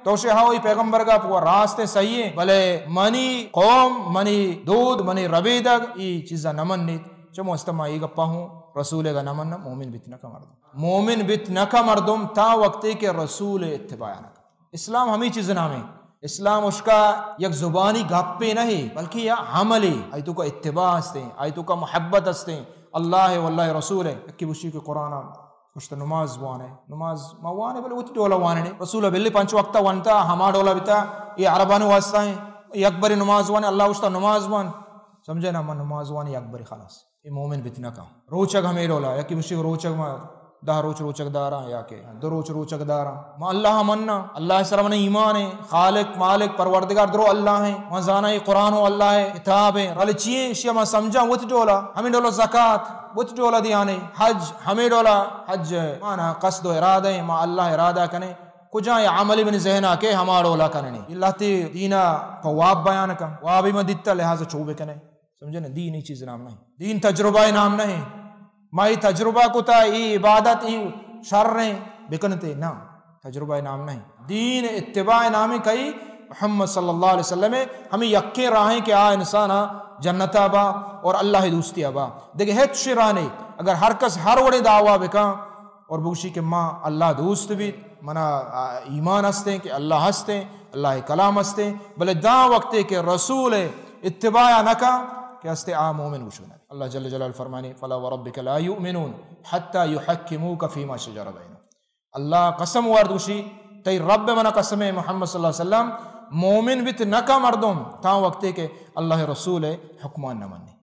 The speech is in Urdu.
توشے ہاوی پیغمبر کا پو راستے صحیح ہیں بلے منی قوم منی دود منی ربیدگ ای چیزا نمن نیت چمو استما ای گپا ہوں رسول کا نمن مومن بیت نہ کا مردم مومن بیت نہ کا مردم تا وقتے کے رسول اتباع نہ اسلام ہمیں چیز نامے اسلام اس کا یک زبانی گپے نہیں بلکہ یہ عملی آیتو کا اتباع ہستے ہیں آیتو کا محبت ہستے ہیں اللہ واللہ رسول ہے اکی بشی کے قرآن کچھ نماز وانے نماز ما وانے بلے وتی ڈولا وانے رسول بلے پانچ وقتا وانتا ہما ڈولا بتا یہ عربانو واسطہ ہیں یہ اکبری نماز وانے اللہ اس تا نماز وان سمجھے نا من نماز وانے یہ اکبری خلاص یہ مومن بتنا کا روچک ہمیں ڈولا یکی بشی روچک ما دا روچک دارا یا کہ دو روچک دارا ما اللہ مننا اللہ سلام نے ایمان ہے خالق مالک پروردگار درو اللہ ہے ما زانا یہ قرآن ہو اللہ ہے کتاب ہے رل چیئے اشیاء ما سمجھا وت ڈولا ہمیں ڈولا زکاة وت ڈولا دیانے حج ہمیں ڈولا حج مانا قصد و ارادہ ہے ما اللہ ارادہ کنے کجا یہ عملی بن ذہنہ کے ہما ڈولا کنے اللہ تی دینا فواب بیان کا وابی ما دیتا لہذا چوبے کنے سمجھے نا دین ہی چیز نام نہیں دین تجربہ نام نہیں مائی تجربہ کو تا ای عبادت ای شریں بکنتے نا تجربہ نام نہیں دین اتباع نام کئی محمد صلی اللہ علیہ وسلم ہمیں یکے راہیں کہ آ انسان جنت آبا اور اللہ دوستی آبا دیکھیں ہیچ شرانے اگر ہر کس ہر وڑے دعویٰ بکا اور بوشی کہ ماں اللہ دوست بھی منا ایمان ہستے کہ اللہ ہستے اللہ کلام ہستے بلے دا وقتے کہ رسول اتباع نکا کہ ہستے مومن وشونا اللہ جل جلال فرمانی فلا وربک لا یؤمنون حتی یحکموک فیما شجر بینہم اللہ قسم واردوشی تی رب منا قسم محمد صلی اللہ علیہ وسلم مومن بیت نکا مردم تا وقتے کہ اللہ رسول حکمان نہ منی